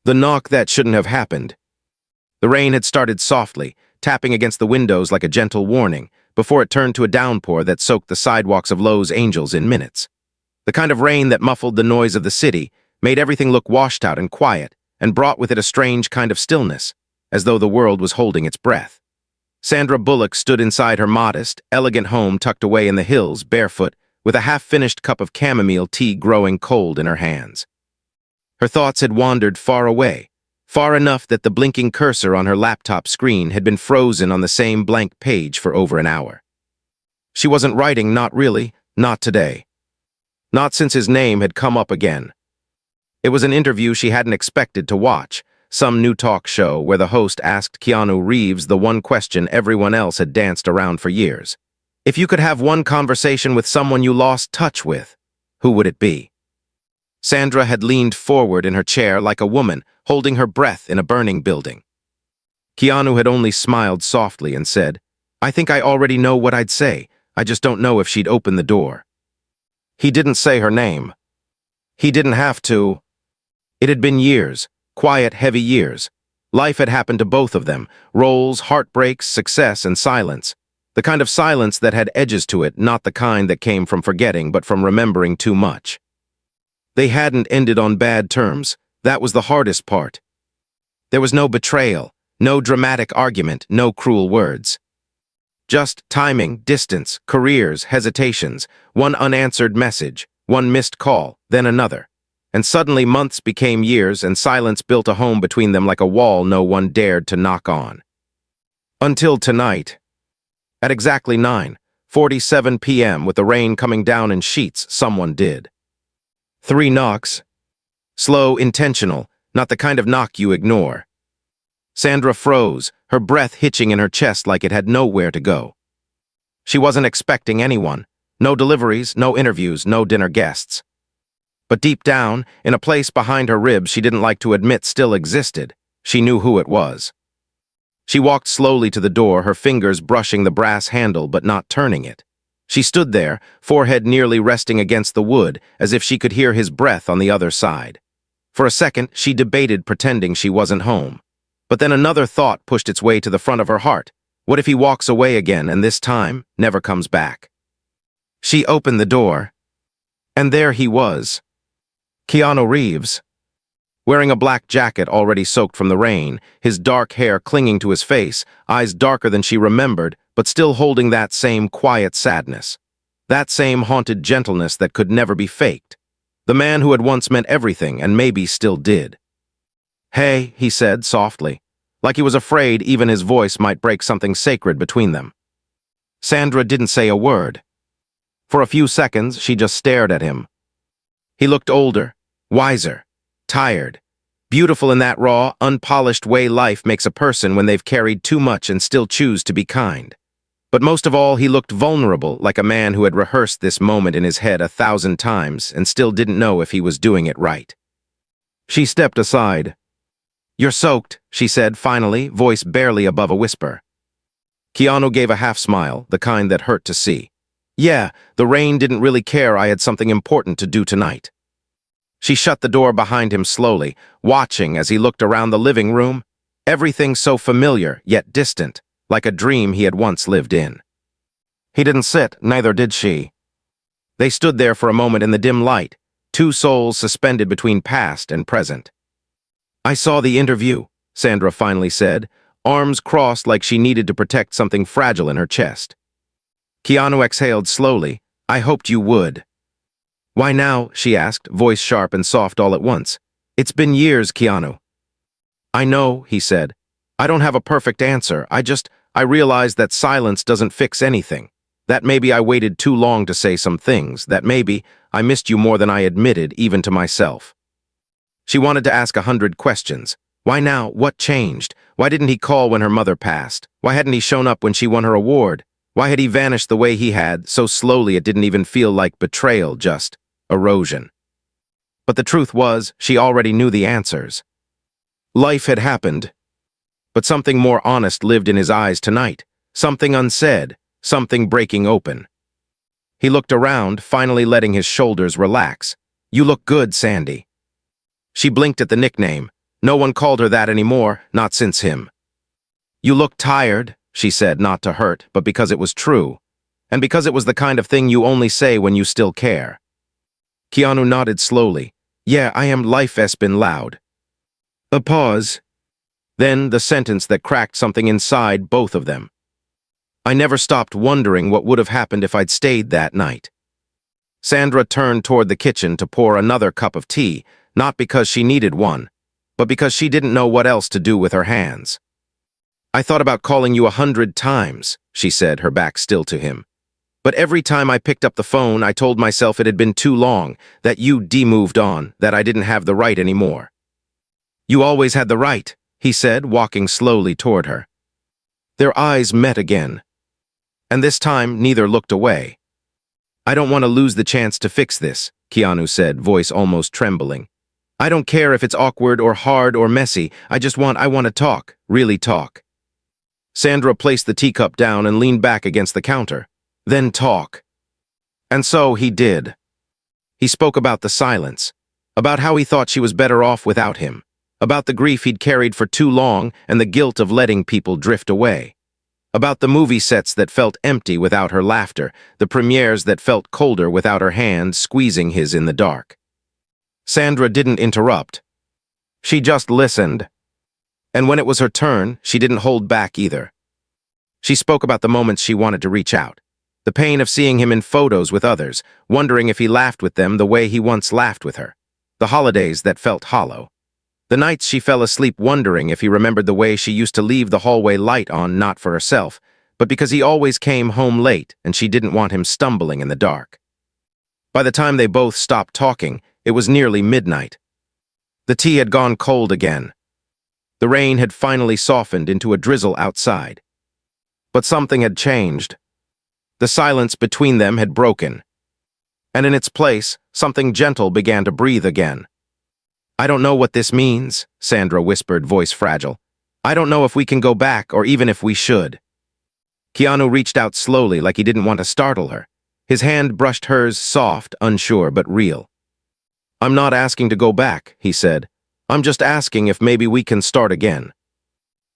The knock that shouldn't have happened. The rain had started softly, tapping against the windows like a gentle warning, before it turned to a downpour that soaked the sidewalks of Lowe's Angels in minutes. The kind of rain that muffled the noise of the city, made everything look washed out and quiet, and brought with it a strange kind of stillness, as though the world was holding its breath. Sandra Bullock stood inside her modest, elegant home tucked away in the hills, barefoot, with a half-finished cup of chamomile tea growing cold in her hands. Her thoughts had wandered far away, far enough that the blinking cursor on her laptop screen had been frozen on the same blank page for over an hour. She wasn't writing, not really, not today. Not since his name had come up again. It was an interview she hadn't expected to watch, some new talk show where the host asked Keanu Reeves the one question everyone else had danced around for years. If you could have one conversation with someone you lost touch with, who would it be? Sandra had leaned forward in her chair like a woman, holding her breath in a burning building. Keanu had only smiled softly and said, "I think I already know what I'd say, I just don't know if she'd open the door." He didn't say her name. He didn't have to. It had been years, quiet, heavy years. Life had happened to both of them, roles, heartbreaks, success, and silence. The kind of silence that had edges to it, not the kind that came from forgetting but from remembering too much. They hadn't ended on bad terms. That was the hardest part. There was no betrayal, no dramatic argument, no cruel words. Just timing, distance, careers, hesitations, one unanswered message, one missed call, then another. And suddenly months became years and silence built a home between them like a wall no one dared to knock on. Until tonight. At exactly 9:47 p.m. with the rain coming down in sheets, someone did. 3 knocks. Slow, intentional, not the kind of knock you ignore. Sandra froze, her breath hitching in her chest like it had nowhere to go. She wasn't expecting anyone. No deliveries, no interviews, no dinner guests. But deep down, in a place behind her ribs she didn't like to admit still existed, she knew who it was. She walked slowly to the door, her fingers brushing the brass handle but not turning it. She stood there, forehead nearly resting against the wood, as if she could hear his breath on the other side. For a second, she debated pretending she wasn't home. But then another thought pushed its way to the front of her heart. What if he walks away again and this time never comes back? She opened the door, and there he was. Keanu Reeves. Wearing a black jacket already soaked from the rain, his dark hair clinging to his face, eyes darker than she remembered, but still holding that same quiet sadness. That same haunted gentleness that could never be faked. The man who had once meant everything and maybe still did. "Hey," he said softly, like he was afraid even his voice might break something sacred between them. Sandra didn't say a word. For a few seconds, she just stared at him. He looked older, wiser, tired, beautiful in that raw, unpolished way life makes a person when they've carried too much and still choose to be kind. But most of all, he looked vulnerable, like a man who had rehearsed this moment in his head 1,000 times and still didn't know if he was doing it right. She stepped aside. "You're soaked," she said finally, voice barely above a whisper. Keanu gave a half-smile, the kind that hurt to see. "Yeah, the rain didn't really care I had something important to do tonight." She shut the door behind him slowly, watching as he looked around the living room. Everything so familiar, yet distant, like a dream he had once lived in. He didn't sit, neither did she. They stood there for a moment in the dim light, two souls suspended between past and present. "I saw the interview," Sandra finally said, arms crossed like she needed to protect something fragile in her chest. Keanu exhaled slowly. "I hoped you would." "Why now?" she asked, voice sharp and soft all at once. "It's been years, Keanu." "I know," he said. "I don't have a perfect answer. I realized that silence doesn't fix anything. That maybe I waited too long to say some things. That maybe I missed you more than I admitted, even to myself." She wanted to ask 100 questions. Why now? What changed? Why didn't he call when her mother passed? Why hadn't he shown up when she won her award? Why had he vanished the way he had, so slowly it didn't even feel like betrayal, just erosion? But the truth was, she already knew the answers. Life had happened. But something more honest lived in his eyes tonight. Something unsaid, something breaking open. He looked around, finally letting his shoulders relax. "You look good, Sandy." She blinked at the nickname. No one called her that anymore, not since him. You look tired, she said, not to hurt, but because it was true, and because it was the kind of thing you only say when you still care. Keanu nodded slowly. Yeah, I am. Life has been loud. A pause. Then the sentence that cracked something inside both of them. I never stopped wondering what would have happened if I'd stayed that night. Sandra turned toward the kitchen to pour another cup of tea, not because she needed one, but because she didn't know what else to do with her hands. I thought about calling you 100 times, she said, her back still to him. But every time I picked up the phone, I told myself it had been too long, that you moved on, that I didn't have the right anymore. You always had the right, he said, walking slowly toward her. Their eyes met again. And this time, neither looked away. I don't want to lose the chance to fix this, Keanu said, voice almost trembling. I don't care if it's awkward or hard or messy. I want to talk, really talk. Sandra placed the teacup down and leaned back against the counter. Then talk. And so he did. He spoke about the silence, about how he thought she was better off without him, about the grief he'd carried for too long and the guilt of letting people drift away, about the movie sets that felt empty without her laughter, the premieres that felt colder without her hand squeezing his in the dark. Sandra didn't interrupt. She just listened. And when it was her turn, she didn't hold back either. She spoke about the moments she wanted to reach out. The pain of seeing him in photos with others, wondering if he laughed with them the way he once laughed with her. The holidays that felt hollow. The nights she fell asleep wondering if he remembered the way she used to leave the hallway light on not for herself, but because he always came home late and she didn't want him stumbling in the dark. By the time they both stopped talking, it was nearly midnight. The tea had gone cold again. The rain had finally softened into a drizzle outside. But something had changed. The silence between them had broken. And in its place, something gentle began to breathe again. I don't know what this means, Sandra whispered, voice fragile. I don't know if we can go back or even if we should. Keanu reached out slowly like he didn't want to startle her. His hand brushed hers, soft, unsure, but real. I'm not asking to go back, he said. I'm just asking if maybe we can start again.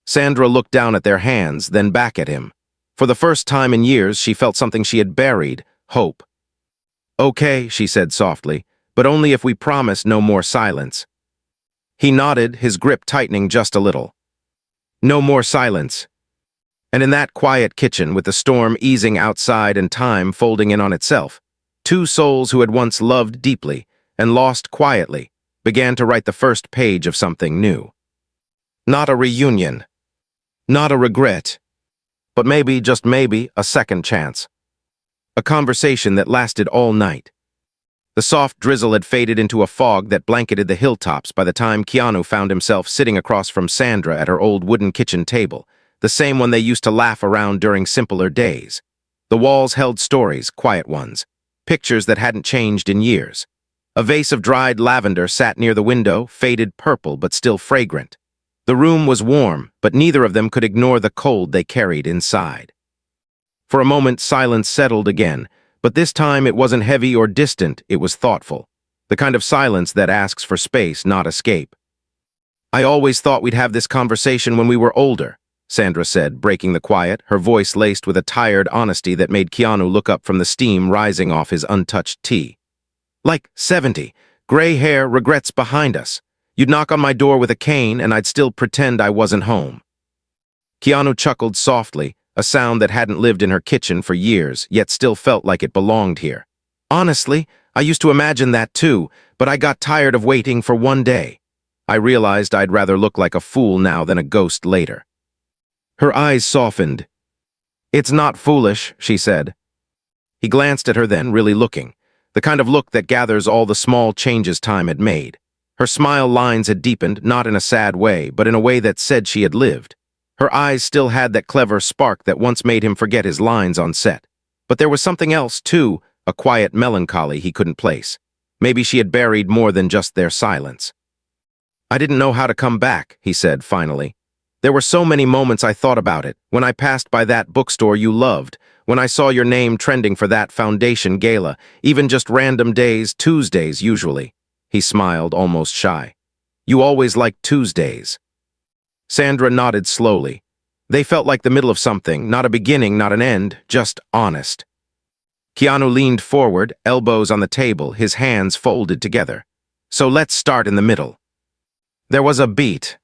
Sandra looked down at their hands, then back at him. For the first time in years, she felt something she had buried, hope. Okay, she said softly, but only if we promise no more silence. He nodded, his grip tightening just a little. No more silence. And in that quiet kitchen, with the storm easing outside and time folding in on itself, two souls who had once loved deeply and lost quietly began to write the first page of something new. Not a reunion. Not a regret. But maybe, just maybe, a second chance. A conversation that lasted all night. The soft drizzle had faded into a fog that blanketed the hilltops by the time Keanu found himself sitting across from Sandra at her old wooden kitchen table, the same one they used to laugh around during simpler days. The walls held stories, quiet ones, pictures that hadn't changed in years. A vase of dried lavender sat near the window, faded purple but still fragrant. The room was warm, but neither of them could ignore the cold they carried inside. For a moment, silence settled again, but this time it wasn't heavy or distant, it was thoughtful. The kind of silence that asks for space, not escape. I always thought we'd have this conversation when we were older, Sandra said, breaking the quiet, her voice laced with a tired honesty that made Keanu look up from the steam rising off his untouched tea. Like 70, gray hair, regrets behind us. You'd knock on my door with a cane and I'd still pretend I wasn't home. Keanu chuckled softly, a sound that hadn't lived in her kitchen for years, yet still felt like it belonged here. Honestly, I used to imagine that too, but I got tired of waiting for one day. I realized I'd rather look like a fool now than a ghost later. Her eyes softened. It's not foolish, she said. He glanced at her then, really looking, the kind of look that gathers all the small changes time had made. Her smile lines had deepened, not in a sad way, but in a way that said she had lived. Her eyes still had that clever spark that once made him forget his lines on set. But there was something else, too, a quiet melancholy he couldn't place. Maybe she had buried more than just their silence. I didn't know how to come back, he said finally. There were so many moments I thought about it, when I passed by that bookstore you loved, when I saw your name trending for that foundation gala, even just random days, Tuesdays usually. He smiled, almost shy. You always liked Tuesdays." Sandra nodded slowly. They felt like the middle of something, not a beginning, not an end, just honest. Keanu leaned forward, elbows on the table, his hands folded together. "So let's start in the middle." There was a beat.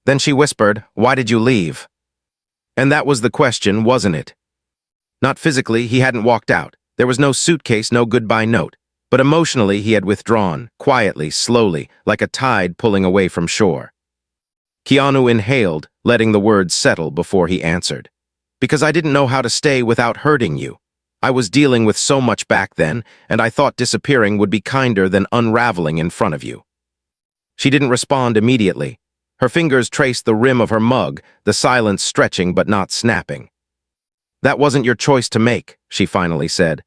Then she whispered, "Why did you leave?" And that was the question, wasn't it? Not physically, he hadn't walked out. There was no suitcase, no goodbye note. But emotionally, he had withdrawn, quietly, slowly, like a tide pulling away from shore. Keanu inhaled, letting the words settle before he answered. "Because I didn't know how to stay without hurting you. I was dealing with so much back then, and I thought disappearing would be kinder than unraveling in front of you." She didn't respond immediately. Her fingers traced the rim of her mug, the silence stretching but not snapping. "That wasn't your choice to make," she finally said.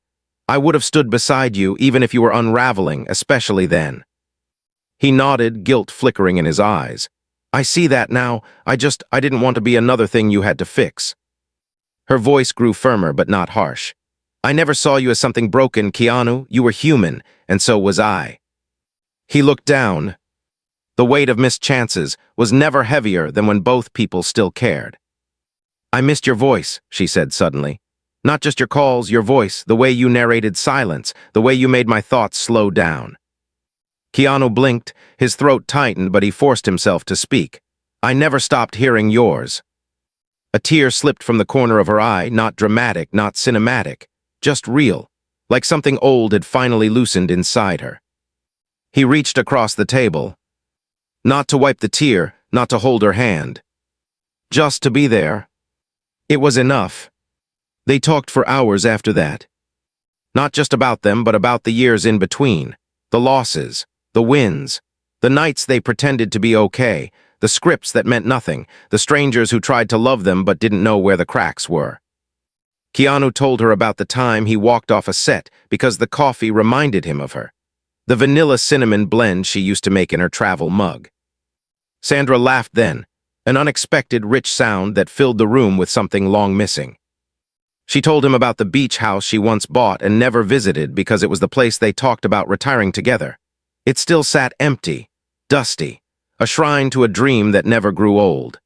"I would have stood beside you even if you were unraveling, especially then." He nodded, guilt flickering in his eyes. "I see that now. I didn't want to be another thing you had to fix." Her voice grew firmer but not harsh. "I never saw you as something broken, Keanu. You were human, and so was I." He looked down. The weight of missed chances was never heavier than when both people still cared. "I missed your voice," she said suddenly. "Not just your calls, your voice, the way you narrated silence, the way you made my thoughts slow down." Keanu blinked, his throat tightened, but he forced himself to speak. "I never stopped hearing yours." A tear slipped from the corner of her eye, not dramatic, not cinematic, just real, like something old had finally loosened inside her. He reached across the table. Not to wipe the tear, not to hold her hand. Just to be there. It was enough. They talked for hours after that. Not just about them, but about the years in between, the losses, the wins, the nights they pretended to be okay, the scripts that meant nothing, the strangers who tried to love them but didn't know where the cracks were. Keanu told her about the time he walked off a set because the coffee reminded him of her, the vanilla cinnamon blend she used to make in her travel mug. Sandra laughed then, an unexpected rich sound that filled the room with something long missing. She told him about the beach house she once bought and never visited because it was the place they talked about retiring together. It still sat empty, dusty, a shrine to a dream that never grew old.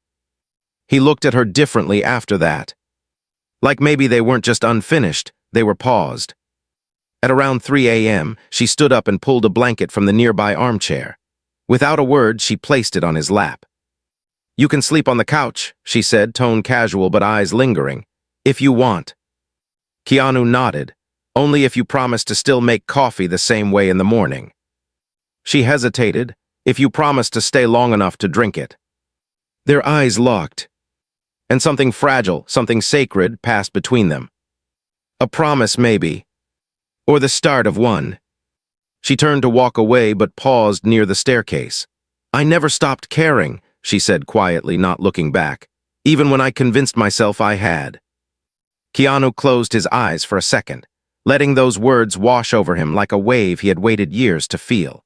He looked at her differently after that. Like maybe they weren't just unfinished, they were paused. At around 3 a.m., she stood up and pulled a blanket from the nearby armchair. Without a word, she placed it on his lap. "You can sleep on the couch," she said, tone casual but eyes lingering. "If you want." Keanu nodded. "Only if you promise to still make coffee the same way in the morning." She hesitated. "If you promise to stay long enough to drink it." Their eyes locked, and something fragile, something sacred passed between them. A promise, maybe. Or the start of one. She turned to walk away but paused near the staircase. "I never stopped caring," she said quietly, not looking back, "even when I convinced myself I had." Keanu closed his eyes for a second, letting those words wash over him like a wave he had waited years to feel.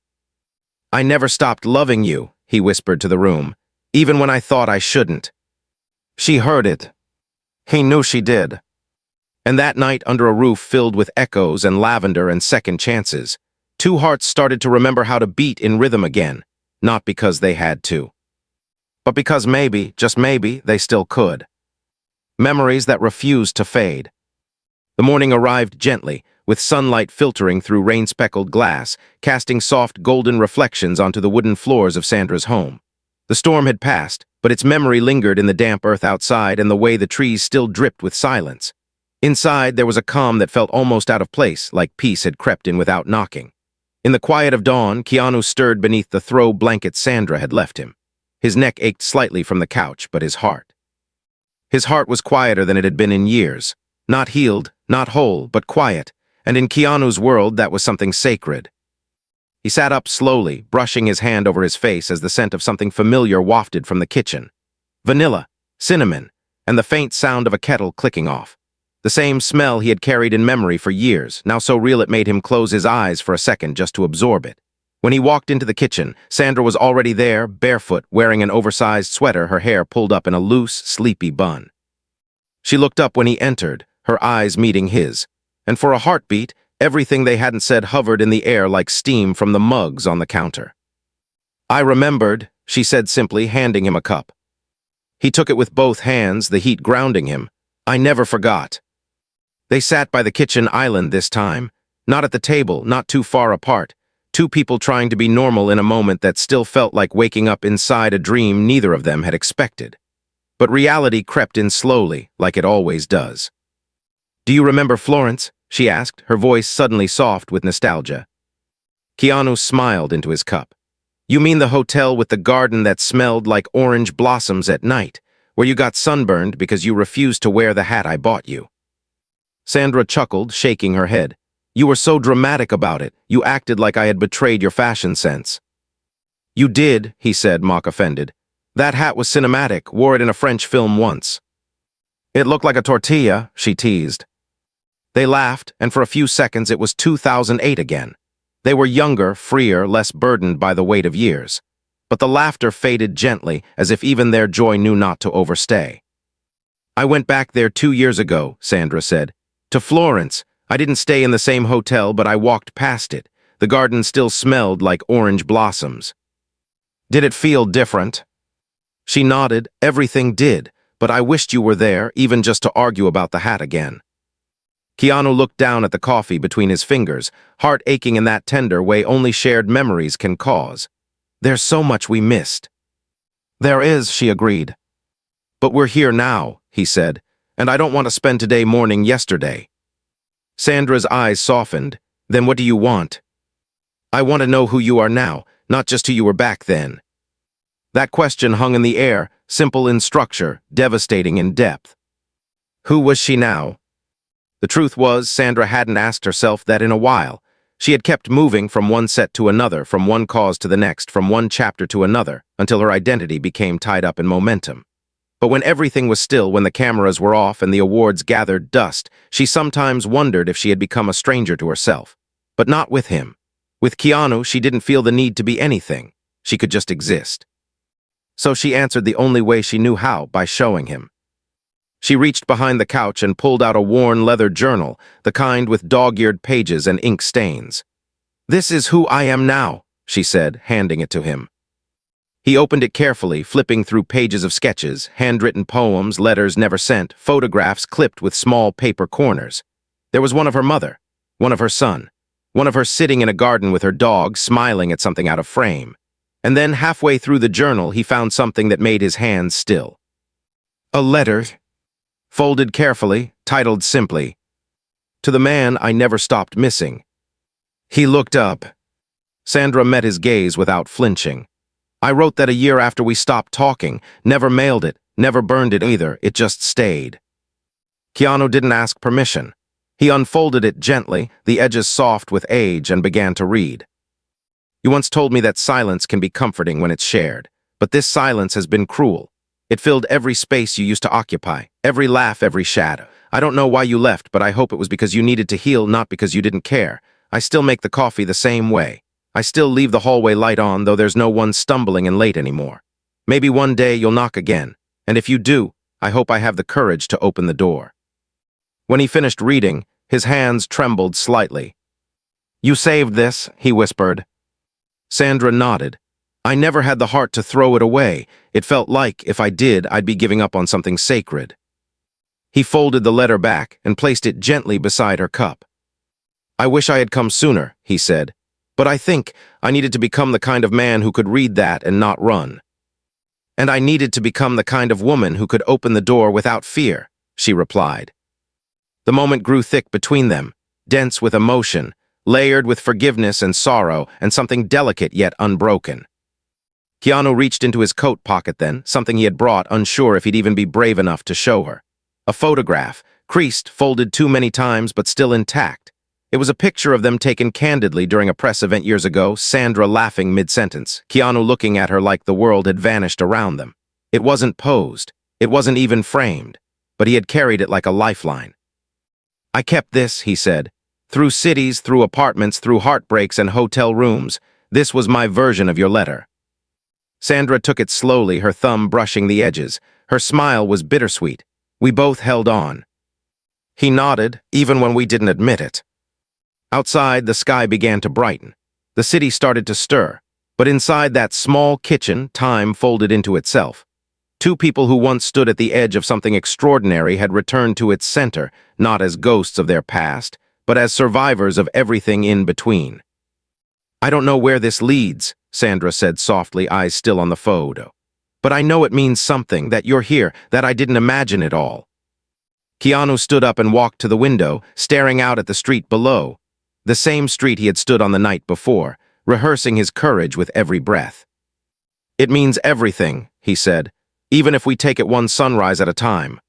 "I never stopped loving you," he whispered to the room, "even when I thought I shouldn't." She heard it. He knew she did. And that night, under a roof filled with echoes and lavender and second chances, two hearts started to remember how to beat in rhythm again, not because they had to, but because maybe, just maybe, they still could. Memories that refused to fade. The morning arrived gently, with sunlight filtering through rain-speckled glass, casting soft golden reflections onto the wooden floors of Sandra's home. The storm had passed, but its memory lingered in the damp earth outside and the way the trees still dripped with silence. Inside, there was a calm that felt almost out of place, like peace had crept in without knocking. In the quiet of dawn, Keanu stirred beneath the throw blanket Sandra had left him. His neck ached slightly from the couch, but his heart. His heart was quieter than it had been in years. Not healed, not whole, but quiet, and in Keanu's world that was something sacred. He sat up slowly, brushing his hand over his face as the scent of something familiar wafted from the kitchen. Vanilla, cinnamon, and the faint sound of a kettle clicking off. The same smell he had carried in memory for years, now so real it made him close his eyes for a second just to absorb it. When he walked into the kitchen, Sandra was already there, barefoot, wearing an oversized sweater, her hair pulled up in a loose, sleepy bun. She looked up when he entered, her eyes meeting his, and for a heartbeat, everything they hadn't said hovered in the air like steam from the mugs on the counter. I remembered, she said simply, handing him a cup. He took it with both hands, the heat grounding him. I never forgot. They sat by the kitchen island this time, not at the table, not too far apart, two people trying to be normal in a moment that still felt like waking up inside a dream neither of them had expected. But reality crept in slowly, like it always does. Do you remember Florence? She asked, her voice suddenly soft with nostalgia. Keanu smiled into his cup. You mean the hotel with the garden that smelled like orange blossoms at night, where you got sunburned because you refused to wear the hat I bought you? Sandra chuckled, shaking her head. You were so dramatic about it, you acted like I had betrayed your fashion sense. You did, he said, mock-offended. That hat was cinematic, wore it in a French film once. It looked like a tortilla, she teased. They laughed, and for a few seconds it was 2008 again. They were younger, freer, less burdened by the weight of years. But the laughter faded gently, as if even their joy knew not to overstay. I went back there 2 years ago, Sandra said. To Florence. I didn't stay in the same hotel, but I walked past it. The garden still smelled like orange blossoms. Did it feel different? She nodded. Everything did, but I wished you were there, even just to argue about the hat again. Keanu looked down at the coffee between his fingers, heart aching in that tender way only shared memories can cause. There's so much we missed. There is, she agreed. But we're here now, he said, and I don't want to spend today mourning yesterday. Sandra's eyes softened. Then what do you want? I want to know who you are now, not just who you were back then. That question hung in the air, simple in structure, devastating in depth. Who was she now? The truth was, Sandra hadn't asked herself that in a while. She had kept moving from one set to another, from one cause to the next, from one chapter to another, until her identity became tied up in momentum. But when everything was still, when the cameras were off and the awards gathered dust, she sometimes wondered if she had become a stranger to herself. But not with him. With Keanu, she didn't feel the need to be anything. She could just exist. So she answered the only way she knew how, by showing him. She reached behind the couch and pulled out a worn leather journal, the kind with dog-eared pages and ink stains. This is who I am now, she said, handing it to him. He opened it carefully, flipping through pages of sketches, handwritten poems, letters never sent, photographs clipped with small paper corners. There was one of her mother, one of her son, one of her sitting in a garden with her dog, smiling at something out of frame. And then, halfway through the journal, he found something that made his hands still. A letter, folded carefully, titled simply, To the man I never stopped missing. He looked up. Sandra met his gaze without flinching. I wrote that a year after we stopped talking, never mailed it, never burned it either, it just stayed. Keanu didn't ask permission. He unfolded it gently, the edges soft with age, and began to read. You once told me that silence can be comforting when it's shared, but this silence has been cruel. It filled every space you used to occupy, every laugh, every shadow. I don't know why you left, but I hope it was because you needed to heal, not because you didn't care. I still make the coffee the same way. I still leave the hallway light on, though there's no one stumbling in late anymore. Maybe one day you'll knock again, and if you do, I hope I have the courage to open the door. When he finished reading, his hands trembled slightly. You saved this, he whispered. Sandra nodded. I never had the heart to throw it away. It felt like, if I did, I'd be giving up on something sacred. He folded the letter back and placed it gently beside her cup. I wish I had come sooner, he said. But I think I needed to become the kind of man who could read that and not run. And I needed to become the kind of woman who could open the door without fear, she replied. The moment grew thick between them, dense with emotion, layered with forgiveness and sorrow, and something delicate yet unbroken. Keanu reached into his coat pocket then, something he had brought, unsure if he'd even be brave enough to show her. A photograph, creased, folded too many times, but still intact. It was a picture of them taken candidly during a press event years ago, Sandra laughing mid-sentence, Keanu looking at her like the world had vanished around them. It wasn't posed. It wasn't even framed. But he had carried it like a lifeline. I kept this, he said. Through cities, through apartments, through heartbreaks and hotel rooms. This was my version of your letter. Sandra took it slowly, her thumb brushing the edges. Her smile was bittersweet. We both held on. He nodded, even when we didn't admit it. Outside, the sky began to brighten. The city started to stir. But inside that small kitchen, time folded into itself. Two people who once stood at the edge of something extraordinary had returned to its center, not as ghosts of their past, but as survivors of everything in between. "I don't know where this leads," Sandra said softly, eyes still on the photo. "But I know it means something, that you're here, that I didn't imagine it all." Keanu stood up and walked to the window, staring out at the street below, the same street he had stood on the night before, rehearsing his courage with every breath. "It means everything," he said, "even if we take it one sunrise at a time."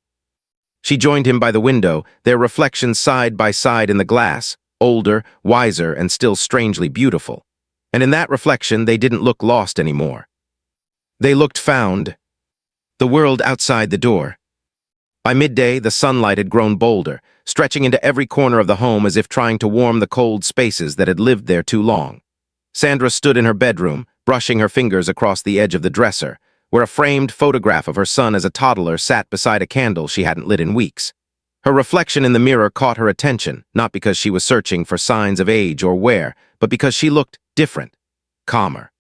She joined him by the window, their reflections side by side in the glass, older, wiser, and still strangely beautiful. And in that reflection, they didn't look lost anymore. They looked found. The world outside the door. By midday, the sunlight had grown bolder, stretching into every corner of the home as if trying to warm the cold spaces that had lived there too long. Sandra stood in her bedroom, brushing her fingers across the edge of the dresser, where a framed photograph of her son as a toddler sat beside a candle she hadn't lit in weeks. Her reflection in the mirror caught her attention, not because she was searching for signs of age or wear, but because she looked different, calmer.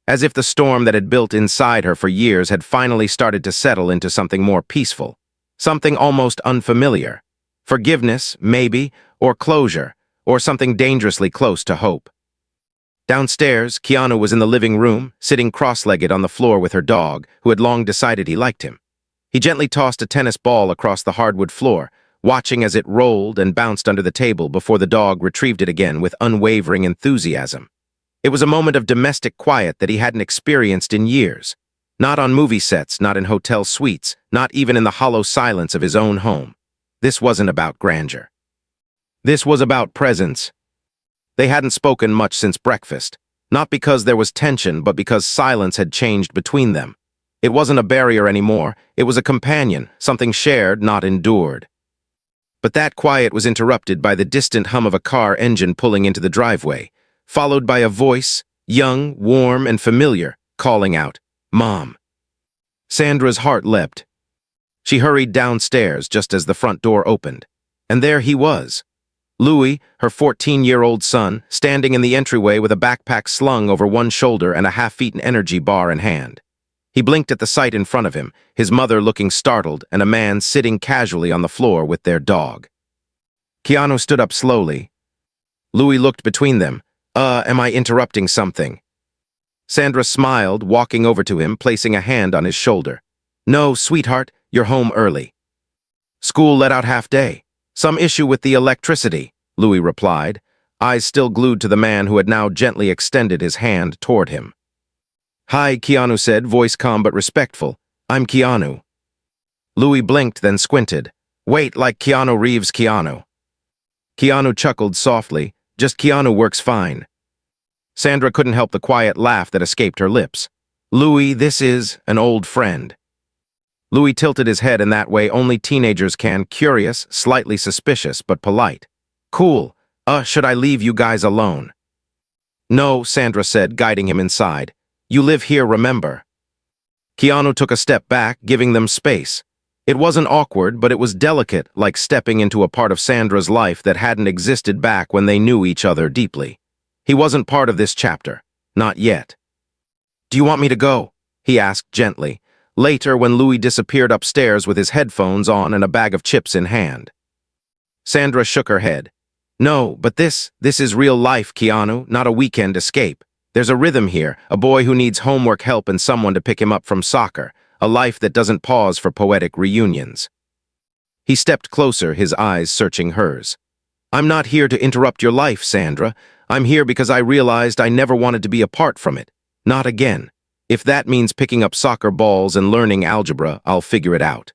As if the storm that had built inside her for years had finally started to settle into something more peaceful, something almost unfamiliar. Forgiveness, maybe, or closure, or something dangerously close to hope. Downstairs, Keanu was in the living room, sitting cross-legged on the floor with her dog, who had long decided he liked him. He gently tossed a tennis ball across the hardwood floor, watching as it rolled and bounced under the table before the dog retrieved it again with unwavering enthusiasm. It was a moment of domestic quiet that he hadn't experienced in years. Not on movie sets, not in hotel suites, not even in the hollow silence of his own home. This wasn't about grandeur. This was about presence. They hadn't spoken much since breakfast, not because there was tension, but because silence had changed between them. It wasn't a barrier anymore, it was a companion, something shared, not endured. But that quiet was interrupted by the distant hum of a car engine pulling into the driveway, followed by a voice, young, warm, and familiar, calling out, "Mom." Sandra's heart leapt. She hurried downstairs just as the front door opened, and there he was. Louis, her 14-year-old son, standing in the entryway with a backpack slung over one shoulder and a half-eaten energy bar in hand. He blinked at the sight in front of him, his mother looking startled and a man sitting casually on the floor with their dog. Keanu stood up slowly. Louis looked between them. Am I interrupting something?" Sandra smiled, walking over to him, placing a hand on his shoulder. "No, sweetheart, you're home early." "School let out half day. Some issue with the electricity," Louis replied, eyes still glued to the man who had now gently extended his hand toward him. "Hi," Keanu said, voice calm but respectful. "I'm Keanu." Louis blinked, then squinted. "Wait, like Keanu Reeves Keanu." Keanu chuckled softly. "Just Keanu works fine." Sandra couldn't help the quiet laugh that escaped her lips. "Louis, this is an old friend." Louis tilted his head in that way only teenagers can, curious, slightly suspicious, but polite. "Cool. Should I leave you guys alone?" "No," Sandra said, guiding him inside. "You live here, remember." Keanu took a step back, giving them space. It wasn't awkward, but it was delicate, like stepping into a part of Sandra's life that hadn't existed back when they knew each other deeply. He wasn't part of this chapter. Not yet. "Do you want me to go?" he asked gently, later when Louis disappeared upstairs with his headphones on and a bag of chips in hand. Sandra shook her head. "No, but this is real life, Keanu, not a weekend escape. There's a rhythm here, a boy who needs homework help and someone to pick him up from soccer, a life that doesn't pause for poetic reunions." He stepped closer, his eyes searching hers. "I'm not here to interrupt your life, Sandra. I'm here because I realized I never wanted to be apart from it. Not again. If that means picking up soccer balls and learning algebra, I'll figure it out."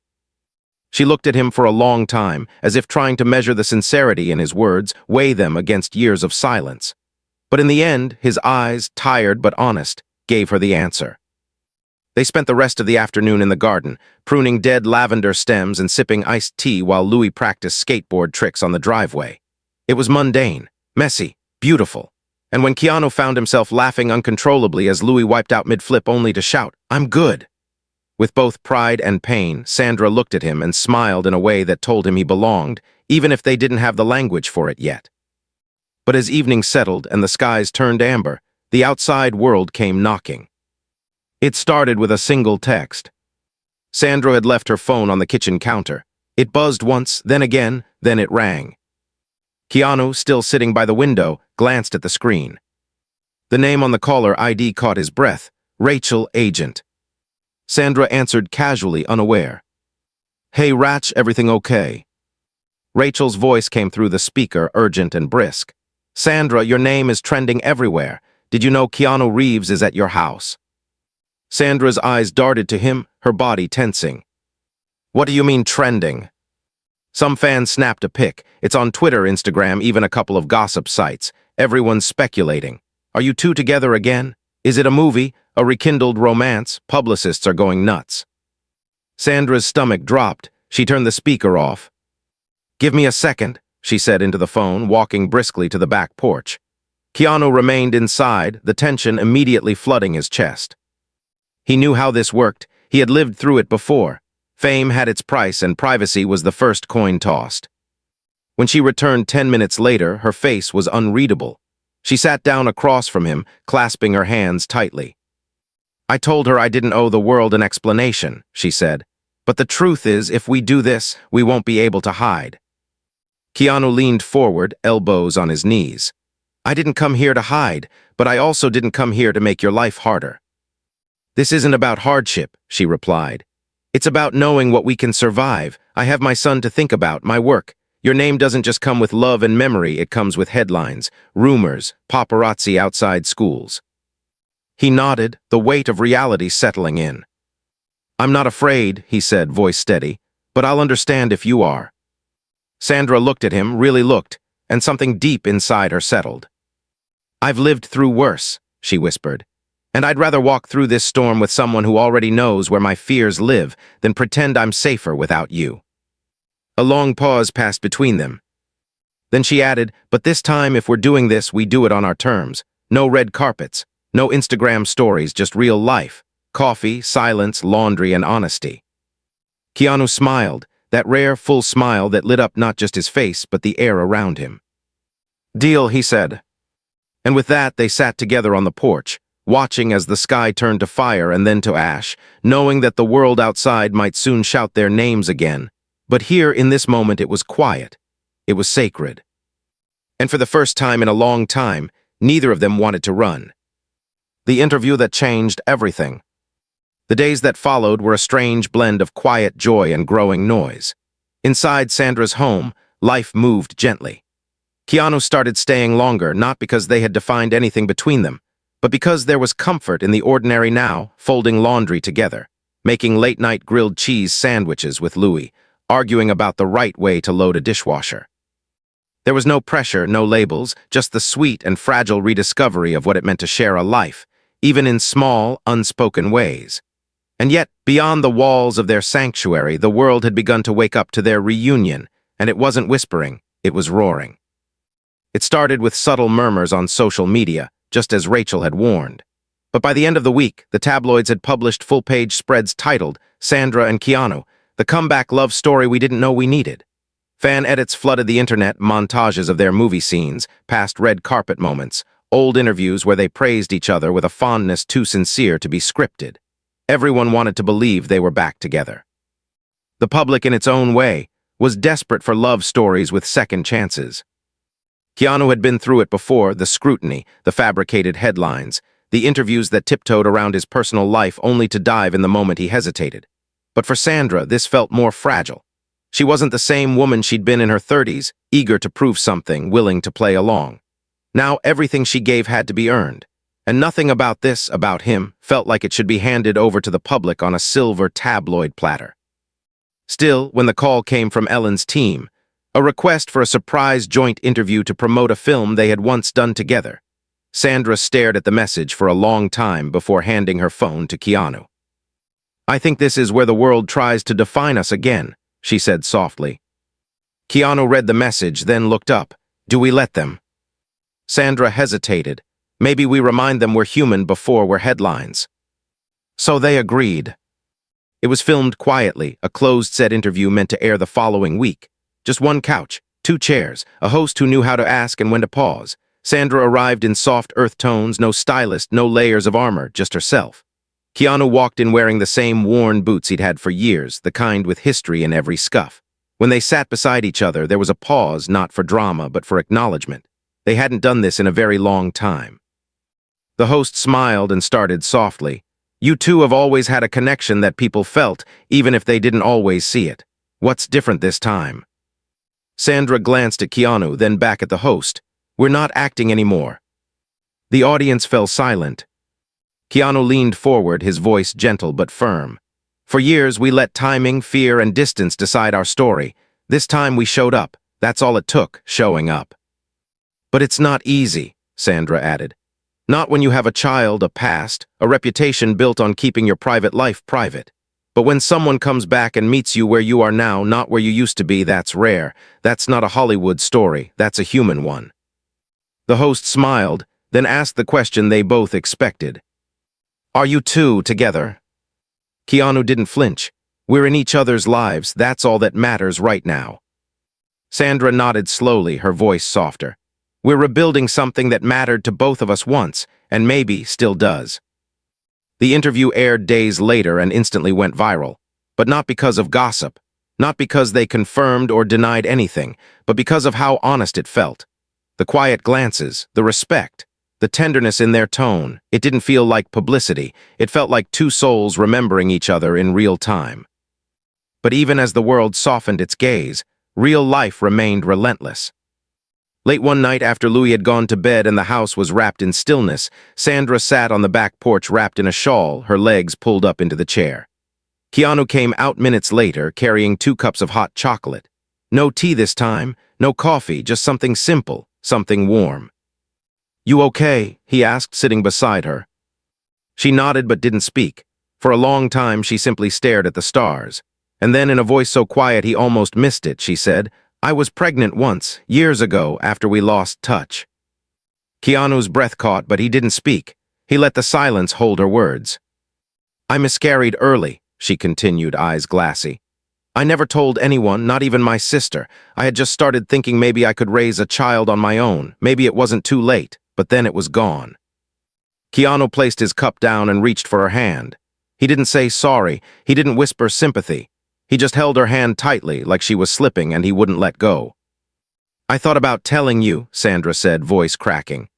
She looked at him for a long time, as if trying to measure the sincerity in his words, weigh them against years of silence. But in the end, his eyes, tired but honest, gave her the answer. They spent the rest of the afternoon in the garden, pruning dead lavender stems and sipping iced tea while Louis practiced skateboard tricks on the driveway. It was mundane, messy, beautiful. And when Keanu found himself laughing uncontrollably as Louis wiped out mid-flip only to shout, "I'm good!" With both pride and pain, Sandra looked at him and smiled in a way that told him he belonged, even if they didn't have the language for it yet. But as evening settled and the skies turned amber, The outside world came knocking. It started with a single text. Sandra had left her phone on the kitchen counter. It buzzed once, then again, then it rang. Keanu, still sitting by the window, glanced at the screen. The name on the caller ID caught his breath. Rachel, agent. Sandra answered casually, unaware. "Hey, Ratch, everything okay?" Rachel's voice came through the speaker, urgent and brisk. "Sandra, your name is trending everywhere. Did you know Keanu Reeves is at your house?" Sandra's eyes darted to him, her body tensing. "What do you mean trending?" Some fans snapped a pic. It's on Twitter, Instagram, even a couple of gossip sites. Everyone's speculating. Are you two together again? Is it a movie? A rekindled romance? Publicists are going nuts. Sandra's stomach dropped. She turned the speaker off. "Give me a second," she said into the phone, walking briskly to the back porch. Keanu remained inside, the tension immediately flooding his chest. He knew how this worked. He had lived through it before. Fame had its price, and privacy was the first coin tossed. When she returned 10 minutes later, her face was unreadable. She sat down across from him, clasping her hands tightly. "I told her I didn't owe the world an explanation," she said. "But the truth is, if we do this, we won't be able to hide." Keanu leaned forward, elbows on his knees. "I didn't come here to hide, but I also didn't come here to make your life harder." "This isn't about hardship," she replied. "It's about knowing what we can survive. I have my son to think about, my work. Your name doesn't just come with love and memory, it comes with headlines, rumors, paparazzi outside schools." He nodded, the weight of reality settling in. "I'm not afraid," he said, voice steady, "but I'll understand if you are." Sandra looked at him, really looked, and something deep inside her settled. "I've lived through worse," she whispered. "And I'd rather walk through this storm with someone who already knows where my fears live than pretend I'm safer without you." A long pause passed between them. Then she added, "But this time, if we're doing this, we do it on our terms. No red carpets, no Instagram stories, just real life. Coffee, silence, laundry, and honesty." Keanu smiled, that rare, full smile that lit up not just his face, but the air around him. "Deal," he said. And with that, they sat together on the porch, watching as the sky turned to fire and then to ash, knowing that the world outside might soon shout their names again. But here, in this moment, it was quiet. It was sacred. And for the first time in a long time, neither of them wanted to run. The interview that changed everything. The days that followed were a strange blend of quiet joy and growing noise. Inside Sandra's home, life moved gently. Keanu started staying longer, not because they had defined anything between them, but because there was comfort in the ordinary now, folding laundry together, making late-night grilled cheese sandwiches with Louis, arguing about the right way to load a dishwasher. There was no pressure, no labels, just the sweet and fragile rediscovery of what it meant to share a life, even in small, unspoken ways. And yet, beyond the walls of their sanctuary, the world had begun to wake up to their reunion, and it wasn't whispering, it was roaring. It started with subtle murmurs on social media, just as Rachel had warned. But by the end of the week, the tabloids had published full-page spreads titled Sandra and Keanu, the comeback love story we didn't know we needed. Fan edits flooded the internet, montages of their movie scenes, past red carpet moments, old interviews where they praised each other with a fondness too sincere to be scripted. Everyone wanted to believe they were back together. The public, in its own way, was desperate for love stories with second chances. Keanu had been through it before, the scrutiny, the fabricated headlines, the interviews that tiptoed around his personal life only to dive in the moment he hesitated. But for Sandra, this felt more fragile. She wasn't the same woman she'd been in her 30s, eager to prove something, willing to play along. Now everything she gave had to be earned. And nothing about this, about him, felt like it should be handed over to the public on a silver tabloid platter. Still, when the call came from Ellen's team, a request for a surprise joint interview to promote a film they had once done together, Sandra stared at the message for a long time before handing her phone to Keanu. "I think this is where the world tries to define us again," she said softly. Keanu read the message, then looked up. "Do we let them?" Sandra hesitated. "Maybe we remind them we're human before we're headlines." So they agreed. It was filmed quietly, a closed-set interview meant to air the following week. Just one couch, two chairs, a host who knew how to ask and when to pause. Sandra arrived in soft earth tones, no stylist, no layers of armor, just herself. Keanu walked in wearing the same worn boots he'd had for years, the kind with history in every scuff. When they sat beside each other, there was a pause, not for drama, but for acknowledgement. They hadn't done this in a very long time. The host smiled and started softly. You two have always had a connection that people felt, even if they didn't always see it. What's different this time? Sandra glanced at Keanu, then back at the host. We're not acting anymore. The audience fell silent. Keanu leaned forward, his voice gentle but firm. For years, we let timing, fear, and distance decide our story. This time we showed up. That's all it took, showing up. But it's not easy, Sandra added. Not when you have a child, a past, a reputation built on keeping your private life private. But when someone comes back and meets you where you are now, not where you used to be, that's rare. That's not a Hollywood story. That's a human one. The host smiled, then asked the question they both expected. Are you two together? Keanu didn't flinch. We're in each other's lives. That's all that matters right now. Sandra nodded slowly, her voice softer. We're rebuilding something that mattered to both of us once, and maybe still does. The interview aired days later and instantly went viral, but not because of gossip, not because they confirmed or denied anything, but because of how honest it felt. The quiet glances, the respect, the tenderness in their tone, it didn't feel like publicity. It felt like two souls remembering each other in real time. But even as the world softened its gaze, real life remained relentless. Late one night after Louis had gone to bed and the house was wrapped in stillness, Sandra sat on the back porch wrapped in a shawl, her legs pulled up into the chair. Keanu came out minutes later, carrying 2 cups of hot chocolate. No tea this time, no coffee, just something simple, something warm. You okay? He asked, sitting beside her. She nodded but didn't speak. For a long time she simply stared at the stars. And then in a voice so quiet he almost missed it, she said, I was pregnant once, years ago, after we lost touch. Keanu's breath caught, but he didn't speak. He let the silence hold her words. I miscarried early, she continued, eyes glassy. I never told anyone, not even my sister. I had just started thinking maybe I could raise a child on my own. Maybe it wasn't too late, but then it was gone. Keanu placed his cup down and reached for her hand. He didn't say sorry. He didn't whisper sympathy. He just held her hand tightly, like she was slipping and he wouldn't let go. I thought about telling you, Sandra said, voice cracking.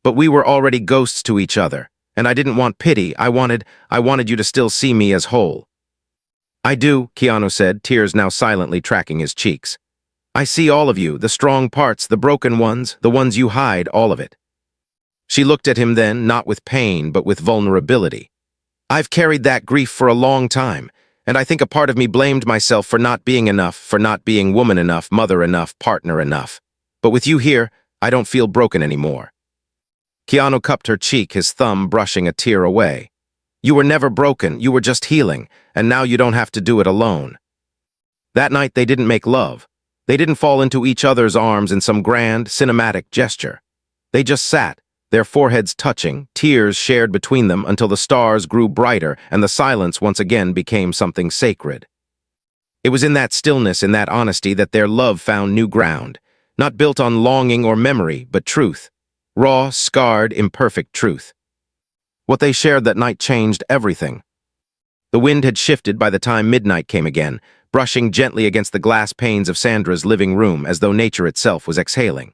But we were already ghosts to each other, and I didn't want pity. I wanted you to still see me as whole. I do, Keanu said, tears now silently tracking his cheeks. I see all of you, the strong parts, the broken ones, the ones you hide, all of it. She looked at him then, not with pain, but with vulnerability. I've carried that grief for a long time. And I think a part of me blamed myself for not being enough, for not being woman enough, mother enough, partner enough. But with you here, I don't feel broken anymore. Keanu cupped her cheek, his thumb brushing a tear away. You were never broken, you were just healing, and now you don't have to do it alone. That night they didn't make love. They didn't fall into each other's arms in some grand, cinematic gesture. They just sat, their foreheads touching, tears shared between them until the stars grew brighter and the silence once again became something sacred. It was in that stillness, in that honesty, that their love found new ground, not built on longing or memory, but truth. Raw, scarred, imperfect truth. What they shared that night changed everything. The wind had shifted by the time midnight came again, brushing gently against the glass panes of Sandra's living room as though nature itself was exhaling.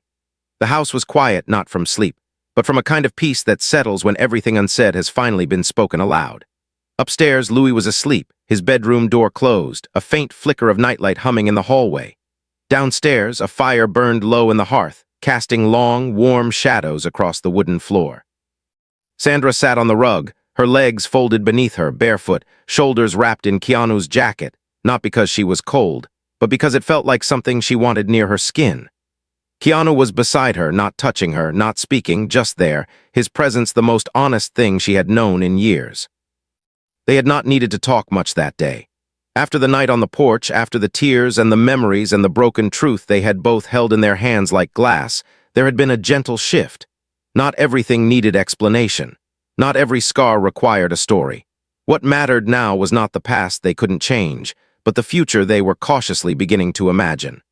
The house was quiet, not from sleep, but from a kind of peace that settles when everything unsaid has finally been spoken aloud. Upstairs, Louis was asleep, his bedroom door closed, a faint flicker of nightlight humming in the hallway. Downstairs, a fire burned low in the hearth, casting long, warm shadows across the wooden floor. Sandra sat on the rug, her legs folded beneath her, barefoot, shoulders wrapped in Keanu's jacket, not because she was cold, but because it felt like something she wanted near her skin. Keanu was beside her, not touching her, not speaking, just there, his presence the most honest thing she had known in years. They had not needed to talk much that day. After the night on the porch, after the tears and the memories and the broken truth they had both held in their hands like glass, there had been a gentle shift. Not everything needed explanation. Not every scar required a story. What mattered now was not the past they couldn't change, but the future they were cautiously beginning to imagine.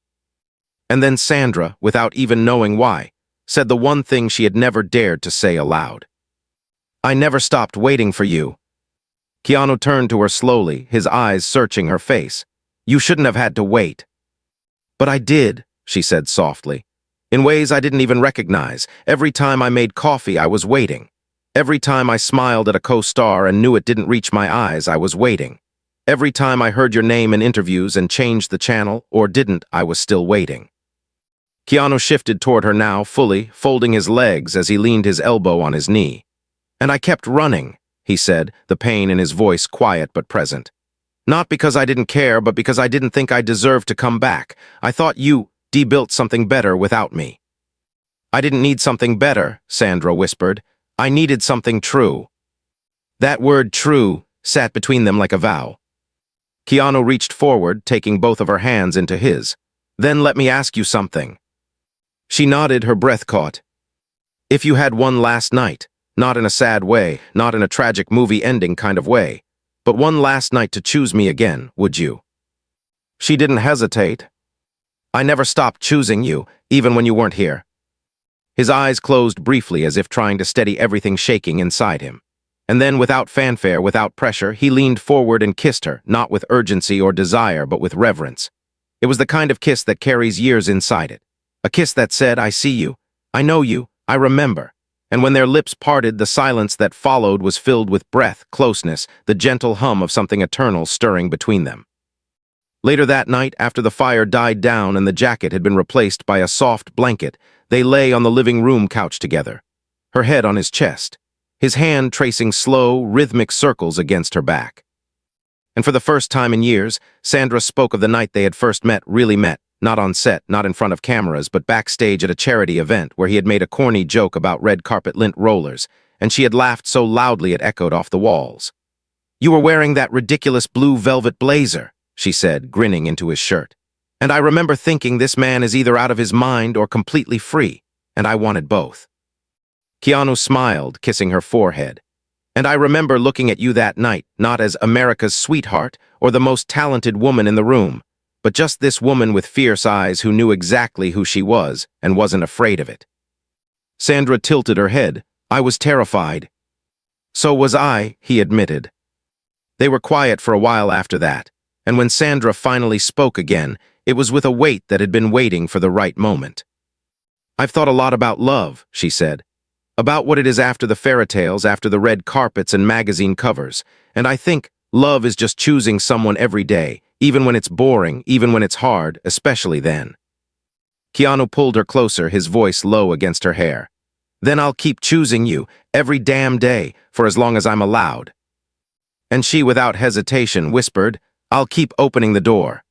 And then Sandra, without even knowing why, said the one thing she had never dared to say aloud. "I never stopped waiting for you." Keanu turned to her slowly, his eyes searching her face. "You shouldn't have had to wait." "But I did," she said softly. "In ways I didn't even recognize. Every time I made coffee, I was waiting. Every time I smiled at a co-star and knew it didn't reach my eyes, I was waiting. Every time I heard your name in interviews and changed the channel, or didn't, I was still waiting." Keanu shifted toward her now, fully, folding his legs as he leaned his elbow on his knee. "And I kept running," he said, the pain in his voice quiet but present. "Not because I didn't care, but because I didn't think I deserved to come back. I thought you built something better without me." "I didn't need something better," Sandra whispered. "I needed something true." That word true sat between them like a vow. Keanu reached forward, taking both of her hands into his. "Then let me ask you something." She nodded, her breath caught. "If you had one last night, not in a sad way, not in a tragic movie ending kind of way, but one last night to choose me again, would you?" She didn't hesitate. "I never stopped choosing you, even when you weren't here." His eyes closed briefly as if trying to steady everything shaking inside him. And then, without fanfare, without pressure, he leaned forward and kissed her, not with urgency or desire, but with reverence. It was the kind of kiss that carries years inside it. A kiss that said, "I see you, I know you, I remember." And when their lips parted, the silence that followed was filled with breath, closeness, the gentle hum of something eternal stirring between them. Later that night, after the fire died down and the jacket had been replaced by a soft blanket, they lay on the living room couch together, her head on his chest, his hand tracing slow, rhythmic circles against her back. And for the first time in years, Sandra spoke of the night they had first met, really met, not on set, not in front of cameras, but backstage at a charity event where he had made a corny joke about red carpet lint rollers, and she had laughed so loudly it echoed off the walls. "You were wearing that ridiculous blue velvet blazer," she said, grinning into his shirt. "And I remember thinking this man is either out of his mind or completely free, and I wanted both." Keanu smiled, kissing her forehead. "And I remember looking at you that night, not as America's sweetheart or the most talented woman in the room, but just this woman with fierce eyes who knew exactly who she was and wasn't afraid of it." Sandra tilted her head. "I was terrified." "So was I," he admitted. They were quiet for a while after that, and when Sandra finally spoke again, it was with a weight that had been waiting for the right moment. "I've thought a lot about love," she said. "About what it is after the fairy tales, after the red carpets and magazine covers, and I think love is just choosing someone every day, even when it's boring, even when it's hard, especially then." Keanu pulled her closer, his voice low against her hair. "Then I'll keep choosing you, every damn day, for as long as I'm allowed." And she, without hesitation, whispered, "I'll keep opening the door."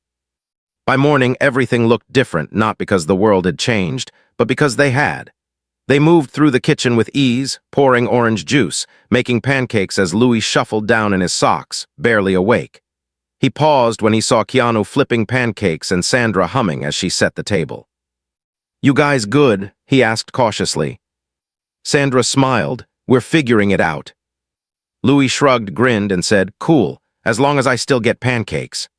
By morning, everything looked different, not because the world had changed, but because they had. They moved through the kitchen with ease, pouring orange juice, making pancakes as Louis shuffled down in his socks, barely awake. He paused when he saw Keanu flipping pancakes and Sandra humming as she set the table. "You guys good?" he asked cautiously. Sandra smiled. "We're figuring it out." Louis shrugged, grinned, and said, "Cool, as long as I still get pancakes."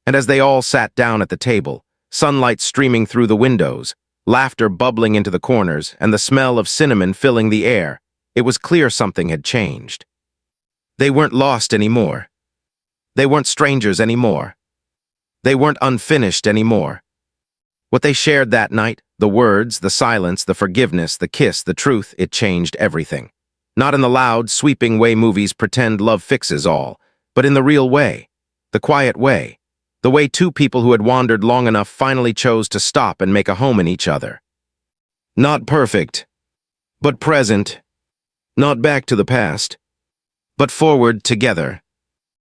And as they all sat down at the table, sunlight streaming through the windows, laughter bubbling into the corners, and the smell of cinnamon filling the air, it was clear something had changed. They weren't lost anymore. They weren't strangers anymore. They weren't unfinished anymore. What they shared that night, the words, the silence, the forgiveness, the kiss, the truth, it changed everything. Not in the loud, sweeping way movies pretend love fixes all, but in the real way, the quiet way. The way two people who had wandered long enough finally chose to stop and make a home in each other. Not perfect, but present. Not back to the past, but forward together.